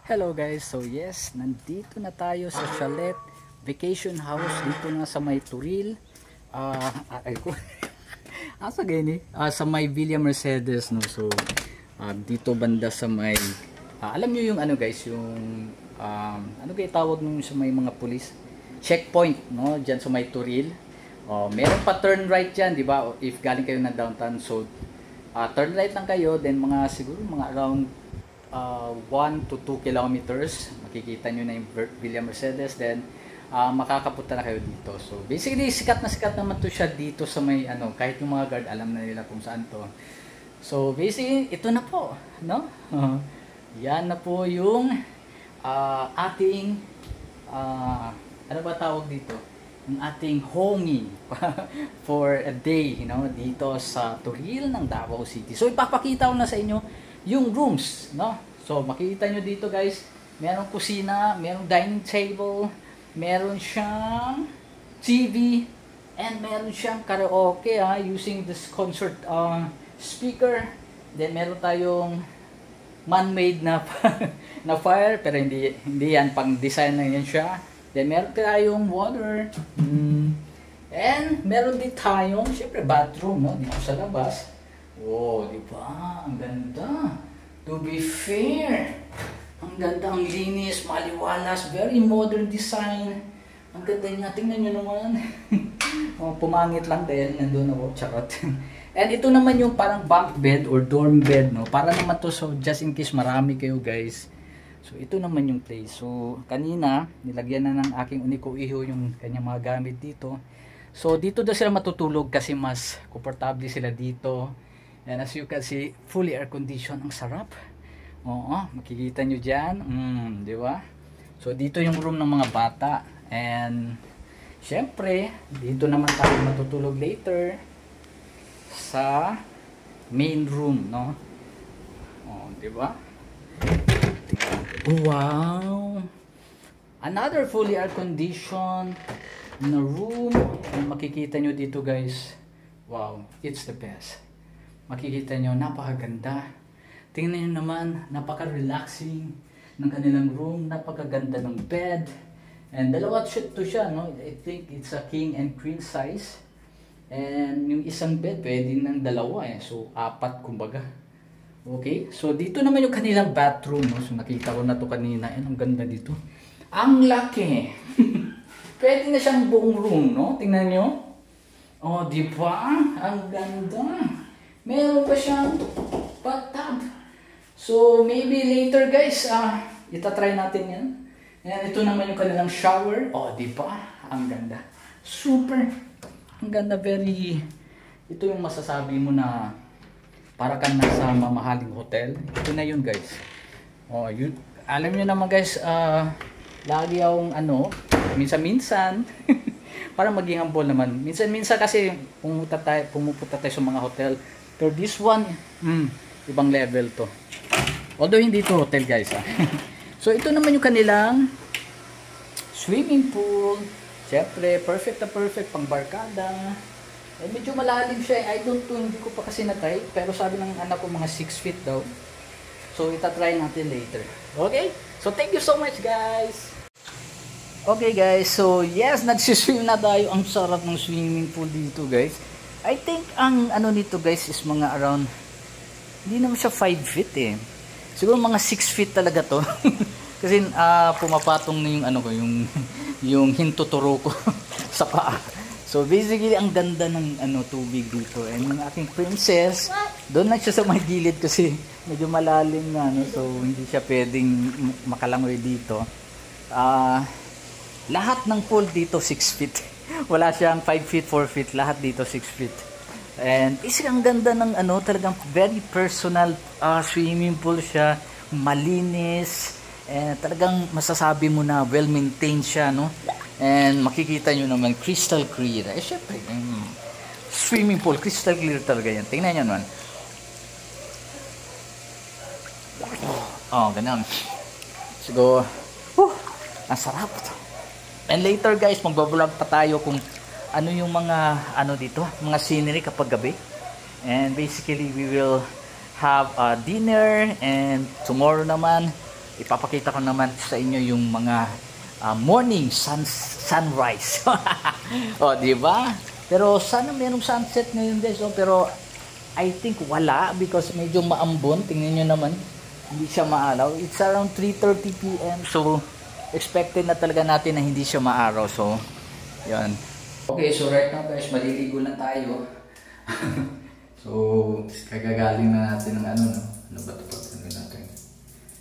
Hello guys, so yes, nandito na tayo sa chalet vacation house dito na sa may Turil. Asa gani? Sa may Villa Mercedes, no. So dito banda sa may alam niyo yung ano guys, yung ano kaya tawag nung sa may mga pulis? Checkpoint, no, diyan sa may Turil. Meron pa turn right diyan, di ba? If galing kayo na downtown, so turn right lang kayo, then mga siguro mga around 1 to 2 kilometers makikita nyo na yung Villa Mercedes, then makakapunta na kayo dito. So basically sikat naman to siya dito sa may ano, kahit yung mga guard alam na nila kung saan to. So basically ito na po, no? Yan na po yung ating ano ba tawag dito? Yung ating homing for a day, you know, dito sa Turil ng Davao City. So ipapakita ko na sa inyo yung rooms, no? So makikita nyo dito guys, merong kusina, merong dining table, meron siyang TV, and meron siyang karaoke using this concert speaker. Then meron tayong man-made na na fire, pero hindi yan, pang design na yan siya. Then meron tayong water, and meron din tayong syempre bathroom, no, dito sa labas. Oh, di ba? Ang ganda. To be fair, ang ganda, ang linis, maliwalas, very modern design. Ang ganda niya. Tingnan nyo naman. Pumangit lang dahil nandun ako. Charot. And ito naman yung parang bunk bed or dorm bed, no? Para naman to, so just in case marami kayo guys. So ito naman yung place. So kanina, nilagyan na ng aking uniko iho yung kanyang mga gamit dito. So dito daw sila matutulog kasi mas komportable sila dito. And as you can see, fully air conditioned. Ang sarap. Oo, makikita nyo dyan. Di ba? So, dito yung room ng mga bata. And, syempre, dito naman tayo matutulog later sa main room, no? Oh, di ba? Wow! Another fully air conditioned na room. And makikita nyo dito, guys. Wow, it's the best. Makikita nyo, napakaganda. Tingnan nyo naman, napaka-relaxing ng kanilang room. Napakaganda ng bed. And dalawa to siya, no? I think it's a king and queen size. And yung isang bed, pwede ng dalawa eh. So, 4 kumbaga. Okay? So, dito naman yung kanilang bathroom, no? So, nakita ko na to kanina. And ang ganda dito. Ang laki! Pwede na siyang buong room, no? Tingnan nyo. Oh, di ba? Ang ganda! Meron pa siyang bathtub. So, maybe later guys, itatry natin yan. And ito naman yung kanilang shower. Oh, di ba? Ang ganda. Super. Ang ganda, very... Ito yung masasabi mo na para kang nasa mamahaling hotel. Ito na yun guys. Oh, yun. Alam niyo naman guys, lagi akong minsan-minsan, para maging humble naman. Minsan-minsan kasi pumupunta tayo sa mga hotel. Pero this one, ibang level to. Although hindi to hotel guys. So ito naman yung kanilang swimming pool. Siyempre, perfect na perfect pang barkada. Eh, medyo malalim siya. I don't know, hindi ko pa kasi na-try. Pero sabi ng anak ko mga 6 feet daw. So itatry natin later. Okay? So thank you so much guys. Okay guys, so yes, nagsiswim na tayo. Ang sarap ng swimming pool dito guys. I think ang ano nito guys is mga around, hindi naman siya 5 feet eh. Siguro mga 6 feet talaga to. Kasi pumapatong na yung ano ko, yung hintuturo ko sa paa. So basically ang ganda ng tubig dito. And yung aking princess, doon lang siya sa may gilid kasi medyo malalim na, no? So hindi siya pwedeng makalangoy dito. Lahat ng pool dito 6 feet. Wala siyang 5 feet, 4 feet, lahat dito 6 feet. And ang ganda ng talagang very personal swimming pool siya, malinis, and talagang masasabi mo na well-maintained siya, no? And makikita nyo naman crystal clear. Eh syempre, swimming pool, crystal clear talaga yan. Tingnan nyo naman. Oh, ganun. Siguro, ang sarap. And later guys, magbablog pa tayo kung ano yung mga dito, mga scenery kapag gabi. And basically we will have a dinner, and tomorrow naman ipapakita ko naman sa inyo yung mga morning sunrise. O, di ba? Pero sana merong sunset ngayon guys. Oh, pero I think wala because medyo maambon. Tingnan nyo naman. Hindi siya maalaw. It's around 3:30 PM. So, expected na talaga natin na hindi siya maaraw. So, yan. Okay, so right now guys, maliligo na tayo. So, kagagaling na natin ng ano, no? Ano ba ito pag ano natin?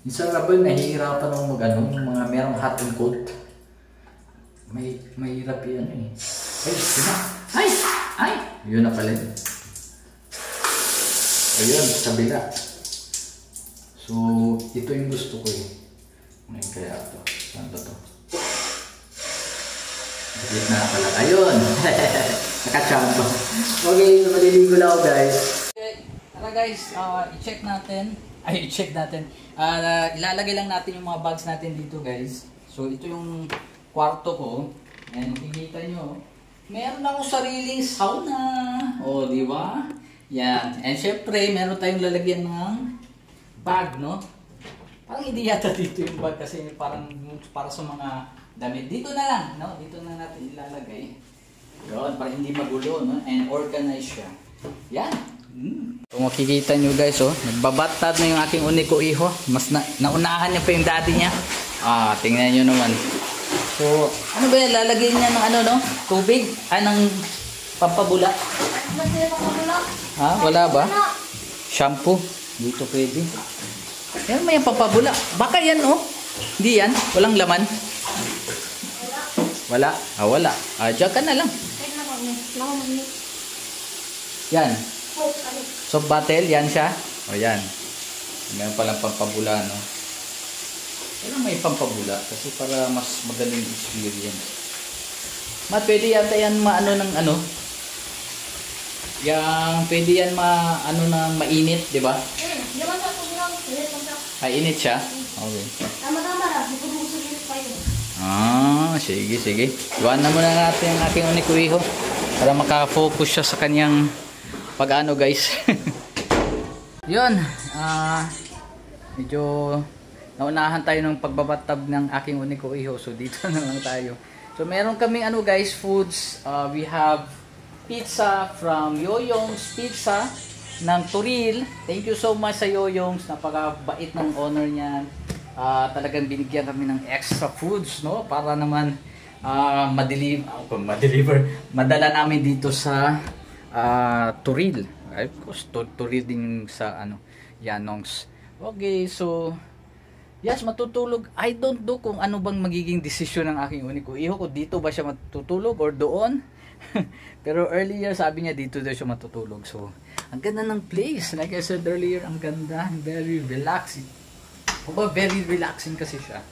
Minsan nga ba, nahihirapan akong mag-ano, yung mga merong hot and cold. Mahirap yan eh. Ay, yun na. Ay! Yun na pala. Ayun, kabila. So, ito yung gusto ko eh. Ngayon kaya ito. Saan ba ito? Bakit na pala. Ayun! Nakachamba. Okay, so maliligo na ako guys. Okay, tara guys, i-check natin. Ilalagay lang natin yung mga bags natin dito guys. So, ito yung kwarto ko. Ayan, makikita nyo. Meron akong sariling sauna. O, di ba? Yan. And syempre, meron tayong lalagyan ng bag, no? Parang hindi yata dito yung bag kasi parang para sa mga damit. Dito na lang, no? Dito na natin ilalagay. Yun, para hindi magulo, no? And organize siya. Yan. Kung makikita nyo guys, oh, nagbabatad na yung aking uniko iho. Mas naunahan niya pa yung daddy niya. Tingnan nyo naman. So, ano ba yan? Lalagyan niya ng ano, no? Tubig? Ng pampabula. Wala ba? Shampoo? Dito pwede. Yan may pampabula. Baka yan, oh. Hindi yan. Walang laman. Wala? Wala. Diyan ka na lang. Yan. Soap bottle, yan siya. O yan. Meron palang pampabula, no? Kailan may pampabula? Kasi para mas magaling experience. Pwede yata yan maano ng ano? Pwede yan maano ng mainit, di ba? Init siya? Okay. Sige. Iwan na muna natin ang aking unikuiho para makafocus siya sa kanyang pag-ano guys. Yun, medyo naunahan tayo ng pagbabatab ng aking unikuiho. So dito na lang tayo. So meron kaming ano guys, foods. We have pizza from Yoyong's Pizza ng Turil. Thank you so much sa Yoyong's. Napakabait ng owner niyan. Talagang binigyan kami ng extra foods, no? Para naman madala namin dito sa Turil. Of course, Turil din sa ano, Yanong's. Okay, so yes, matutulog. I don't know kung ano bang magiging desisyon ng aking uniko iho, kung dito ba siya matutulog or doon. Pero earlier sabi niya dito daw siya matutulog. So, ang ganda ng place. Like I said earlier, ang ganda, very relaxing. Very relaxing kasi siya.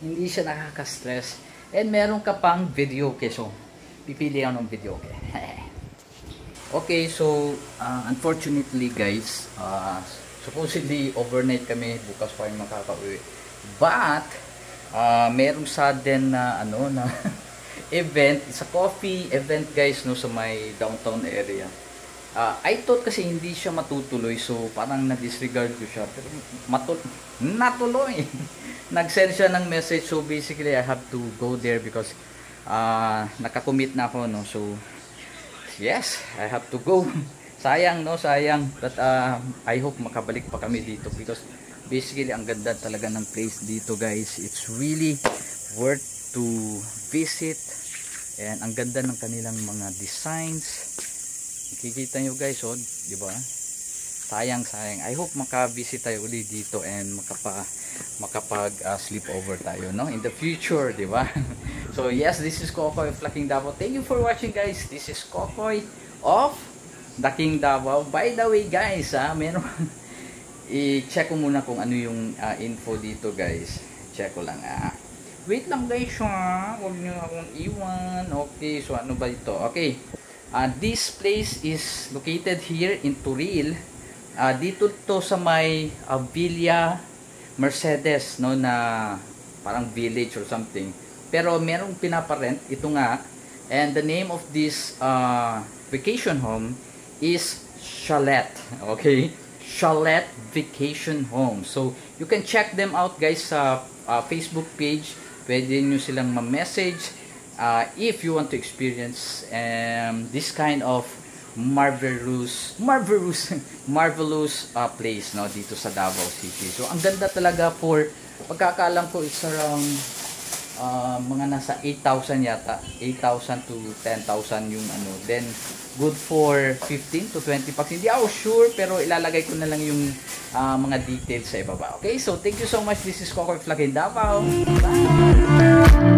Hindi siya nakaka-stress. And meron ka pang video okay. So, pipili ako ng video okay. Okay, so unfortunately guys, supposedly overnight kami, bukas pa yung makaka-uwi. But merong sudden na ano na event, it's a coffee event guys, no, sa may downtown area. I thought kasi hindi siya matutuloy, so parang na-disregard ko siya, pero natuloy. Nag-send siya ng message, so basically I have to go there because nakakommit na ako, no, so yes, I have to go. Sayang, no, sayang, but I hope makabalik pa kami dito because basically ang ganda talaga ng place dito guys. It's really worth to visit and ang ganda ng kanilang mga designs. Nakikita nyo guys, oh, di ba? Sayang. I hope maka-visit tayo ulit dito and makapag sleep over tayo, no, in the future, di ba? So yes, this is Kokoy of Laking Davao. Thank you for watching guys. This is Kokoy of Laking Davao. By the way guys, meron i-check ko muna kung ano yung info dito guys. Check ko lang. Wait lang guys, huwag nyo akong iwan. Okay, so ano ba ito? Okay. This place is located here in Turil. Dito to sa may Villa Mercedes, no, na parang village or something. Pero merong pinaparent, ito nga. And the name of this vacation home is Chalet. Okay? Chalet Vacation Home. So, you can check them out guys sa Facebook page. Pwede nyo silang ma-message if you want to experience this kind of marvelous place, no, dito sa Davao City. So, ang ganda talaga for, pagkakaalam ko, it's around mga nasa 8,000 yata. 8,000 to 10,000 yung ano. Then, good for 15 to 20 packs. Hindi ako sure, pero ilalagay ko na lang yung mga details sa ibaba. Okay, so thank you so much. This is Kokoy Vlog in Davao. Bye!